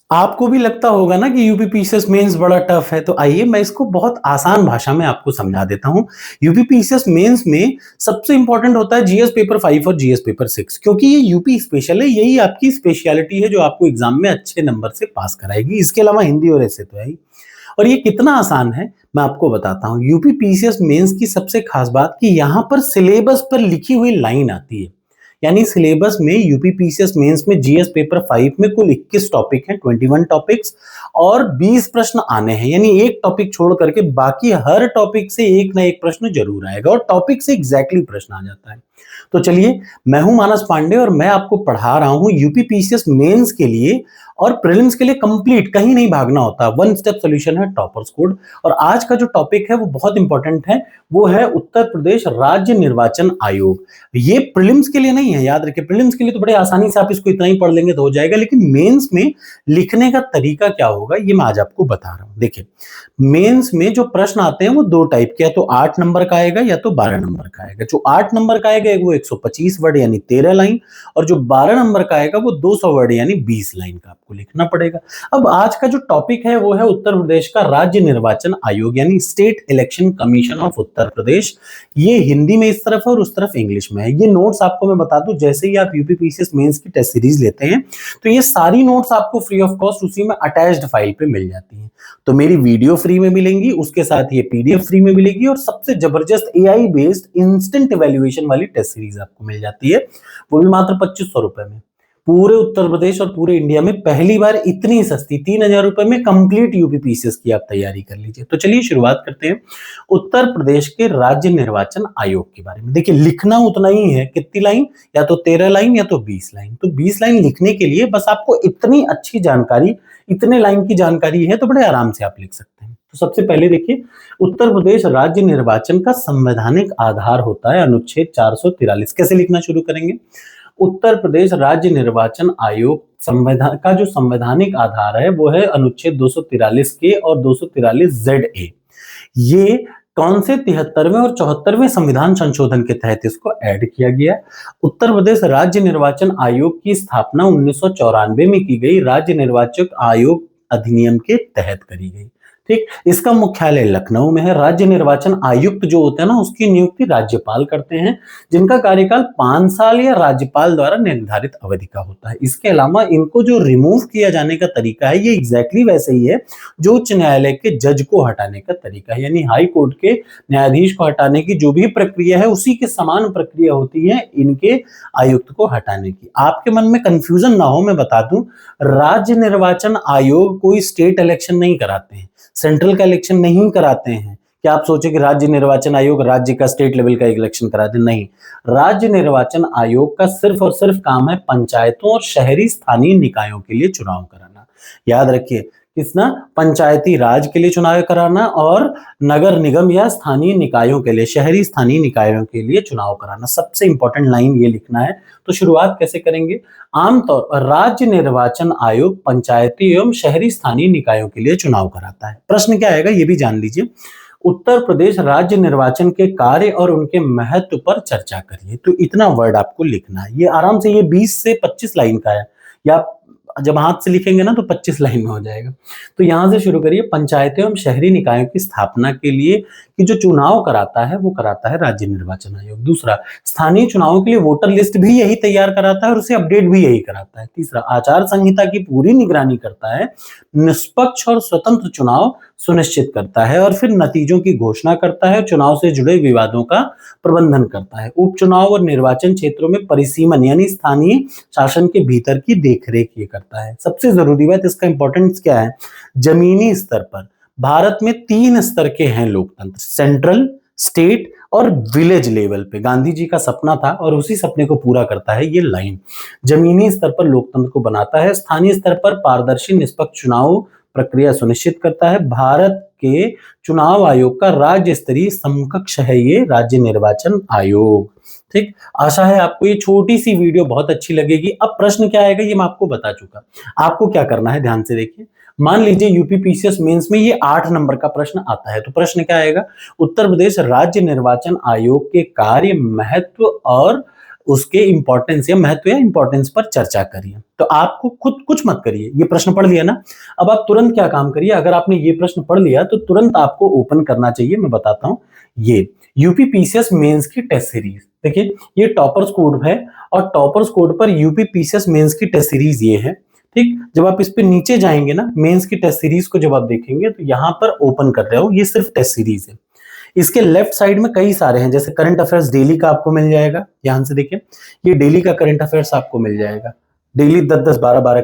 आपको भी लगता होगा ना कि यूपीपीसीएस मेंस बड़ा टफ है, तो आइए मैं इसको बहुत आसान भाषा में आपको समझा देता हूँ। यूपीपीसीएस मेंस में सबसे इंपॉर्टेंट होता है जीएस पेपर 5 और जीएस पेपर 6, क्योंकि ये यूपी स्पेशल है, यही आपकी स्पेशलिटी है जो आपको एग्जाम में अच्छे नंबर से पास कराएगी। इसके अलावा हिंदी और ऐसे तो है ही। और ये कितना आसान है मैं आपको बताता हूँ। यूपीपीसीएस मेंस की सबसे खास बात कि यहाँ पर सिलेबस पर लिखी हुई लाइन आती है। यानी सिलेबस में यूपीपीसीएस मेंस में जीएस पेपर 5 में कुल 21 टॉपिक हैं, 21 टॉपिक्स, और 20 प्रश्न आने हैं। यानी एक टॉपिक छोड़ करके बाकी हर टॉपिक से एक ना एक प्रश्न जरूर आएगा और टॉपिक से एग्जैक्टली प्रश्न आ जाता है। तो चलिए, मैं हूं मानस पांडे और मैं आपको पढ़ा रहा हूं यूपीपीसीएस मेंस के लिए और प्रीलिम्स के लिए कंप्लीट, कहीं नहीं भागना होता, वन स्टेप सॉल्यूशन है टॉपर्स कोड। और आज का जो टॉपिक है वो बहुत इंपॉर्टेंट है, वो है उत्तर प्रदेश राज्य निर्वाचन आयोग। ये प्रीलिम्स के लिए नहीं है, याद रखिए। प्रीलिम्स के लिए तो बड़े आसानी से आप इसको इतना ही पढ़ लेंगे तो हो जाएगा, लेकिन मेंस में लिखने का तरीका क्या होगा ये मैं आज आपको बता रहा हूं। देखिए, मेंस में जो प्रश्न आते हैं वो दो टाइप के, या तो 8 नंबर का आएगा या तो 12 नंबर का आएगा। जो 8 नंबर का आएगा वो 125 वर्ड यानी 13 लाइन, और जो 12 नंबर का आएगा वो 200 वर्ड यानी 20 लाइन का आपको लिखना पड़ेगा। अब आज का जो टॉपिक है वो है उत्तर प्रदेश का राज्य निर्वाचन आयोग यानी state election commission of Uttar Pradesh. ये हिंदी में इस तरफ है और उस तरफ इंग्लिश में है। ये नोट्स आपको मैं बता दूं, जैसे ही आप यूपीपीसीएस मेंस की टेस्ट सीरीज लेते हैं तो ये सारी नोट्स आपको फ्री ऑफ कॉस्ट उसी में अटैच्ड फाइल पे मिल जाती हैं। तो मेरी वीडियो फ्री में मिलेंगी, उसके साथ ये पीडीएफ फ्री में मिलेगी, और सबसे जबरदस्त एआई बेस्ड इंस्टेंट इवैल्यूएशन वाली टेस्ट सीरीज आपको मिल जाती है, वो भी मात्र 2500 रुपए में। पूरे उत्तर प्रदेश और पूरे इंडिया में पहली बार इतनी सस्ती 3000 रुपए में कंप्लीट यूपीपीसीएस की आप तैयारी कर लीजिए। तो चलिए शुरुआत करते हैं उत्तर प्रदेश के राज्य निर्वाचन आयोग के बारे में। देखिए, लिखना उतना ही है, कितनी लाइन, या तो 13 लाइन या तो 20 लाइन। तो 20 लाइन लिखने के लिए बस आपको इतनी अच्छी जानकारी, इतने लाइन की जानकारी है तो बड़े आराम से आप लिख सकते हैं। तो सबसे पहले देखिए, उत्तर प्रदेश राज्य निर्वाचन का संवैधानिक आधार होता है अनुच्छेद 443। कैसे लिखना शुरू करेंगे? उत्तर प्रदेश राज्य निर्वाचन आयोग संविधान का जो संवैधानिक आधार है वो है अनुच्छेद 243 के और 243 जेड ए। ये कौन से 73वें और 74वें संविधान संशोधन के तहत इसको ऐड किया गया। उत्तर प्रदेश राज्य निर्वाचन आयोग की स्थापना 1994 में की गई राज्य निर्वाचक आयोग अधिनियम के तहत करी गई। ठीक, इसका मुख्यालय लखनऊ में है। राज्य निर्वाचन आयुक्त जो होते हैं ना, उसकी नियुक्ति राज्यपाल करते हैं, जिनका कार्यकाल 5 साल या राज्यपाल द्वारा निर्धारित अवधि का होता है। इसके अलावा इनको जो रिमूव किया जाने का तरीका है ये एग्जैक्टली वैसे ही है जो उच्च न्यायालय के जज को हटाने का तरीका है। यानी हाई कोर्ट के न्यायाधीश को हटाने की जो भी प्रक्रिया है उसी के समान प्रक्रिया होती है इनके आयुक्त को हटाने की। आपके मन में कंफ्यूजन ना हो, मैं बता दूं, राज्य निर्वाचन आयोग कोई स्टेट इलेक्शन नहीं कराते हैं, सेंट्रल का इलेक्शन नहीं कराते हैं। क्या आप सोचे कि राज्य निर्वाचन आयोग राज्य का स्टेट लेवल का इलेक्शन कराते? नहीं, राज्य निर्वाचन आयोग का सिर्फ और सिर्फ काम है पंचायतों और शहरी स्थानीय निकायों के लिए चुनाव कराना। याद रखिए, किसना? पंचायती राज के लिए चुनाव कराना और नगर निगम या स्थानीय निकायों के लिए, शहरी स्थानीय निकायों के लिए चुनाव कराना। सबसे इंपॉर्टेंट लाइन ये लिखना है। तो शुरुआत कैसे करेंगे? आमतौर पर राज्य निर्वाचन आयोग पंचायती एवं शहरी स्थानीय निकायों के लिए चुनाव कराता है। प्रश्न क्या आएगा ये भी जान लीजिए। उत्तर प्रदेश राज्य निर्वाचन के कार्य और उनके महत्व पर चर्चा करिए। तो इतना वर्ड आपको लिखना है। ये आराम से, ये 20 से 25 लाइन का है, या जब हाथ से लिखेंगे ना तो 25 लाइन में हो जाएगा। तो यहां से शुरू करिए। पंचायतें एवं शहरी निकायों की स्थापना के लिए कि जो चुनाव कराता है वो कराता है राज्य निर्वाचन आयोग। दूसरा, स्थानीय चुनावों के लिए वोटर लिस्ट भी यही तैयार कराता है और उसे अपडेट भी यही कराता है। तीसरा, आचार संहिता की पूरी निगरानी करता है, निष्पक्ष और स्वतंत्र चुनाव सुनिश्चित करता है, और फिर नतीजों की घोषणा करता है, चुनाव से जुड़े विवादों का प्रबंधन करता है। उपचुनाव और निर्वाचन क्षेत्रों में परिसीमन यानी स्थानीय शासन के भीतर की देखरेख ये करता है। सबसे जरूरी बात, इसका इंपॉर्टेंस क्या है? जमीनी स्तर पर भारत में 3 स्तर के हैं लोकतंत्र, सेंट्रल, स्टेट और विलेज लेवल पे। गांधी जी का सपना था और उसी सपने को पूरा करता है ये लाइन। जमीनी स्तर पर लोकतंत्र को बनाता है, स्थानीय स्तर पर पारदर्शी निष्पक्ष चुनाव प्रक्रिया सुनिश्चित करता है। भारत के चुनाव आयोग का राज्य स्तरीय समकक्ष है ये राज्य निर्वाचन आयोग। ठीक, आशा है आपको ये छोटी सी वीडियो बहुत अच्छी लगेगी। अब प्रश्न क्या आएगा ये मैं आपको बता चुका। आपको क्या करना है, ध्यान से देखिए। मान लीजिए यूपीपीसीएस मेंस में ये 8 नंबर का प्रश्न आता है, तो प्रश्न क्या आएगा? उत्तर प्रदेश राज्य निर्वाचन आयोग के कार्य, महत्व और उसके इंपॉर्टेंस या महत्व या इंपॉर्टेंस पर चर्चा करिए। तो आपको खुद कुछ मत करिए, ये प्रश्न पढ़ लिया ना, अब आप तुरंत क्या काम करिए, अगर आपने ये प्रश्न पढ़ लिया तो तुरंत आपको ओपन करना चाहिए। मैं बताता हूं, ये यूपी पीसीएस मेंस की टेस्ट सीरीज, देखिए ये टॉपर्स कोड है और टॉपर्स कोड पर यूपी पीसीएस मेंस की टेस्ट सीरीज ये है। ठीक, जब आप इस पे नीचे जाएंगे ना, मेंस की टेस्ट सीरीज को जब आप देखेंगे तो यहां पर ओपन कर रहे हो, ये सिर्फ टेस्ट सीरीज है। इसके लेफ्ट साइड में कई सारे हैं, जैसे करंट अफेयर्स डेली का आपको मिल जाएगा, ध्यान से देखिए, ये डेली का करंट अफेयर्स आपको मिल जाएगा, डेली 10-10 12-12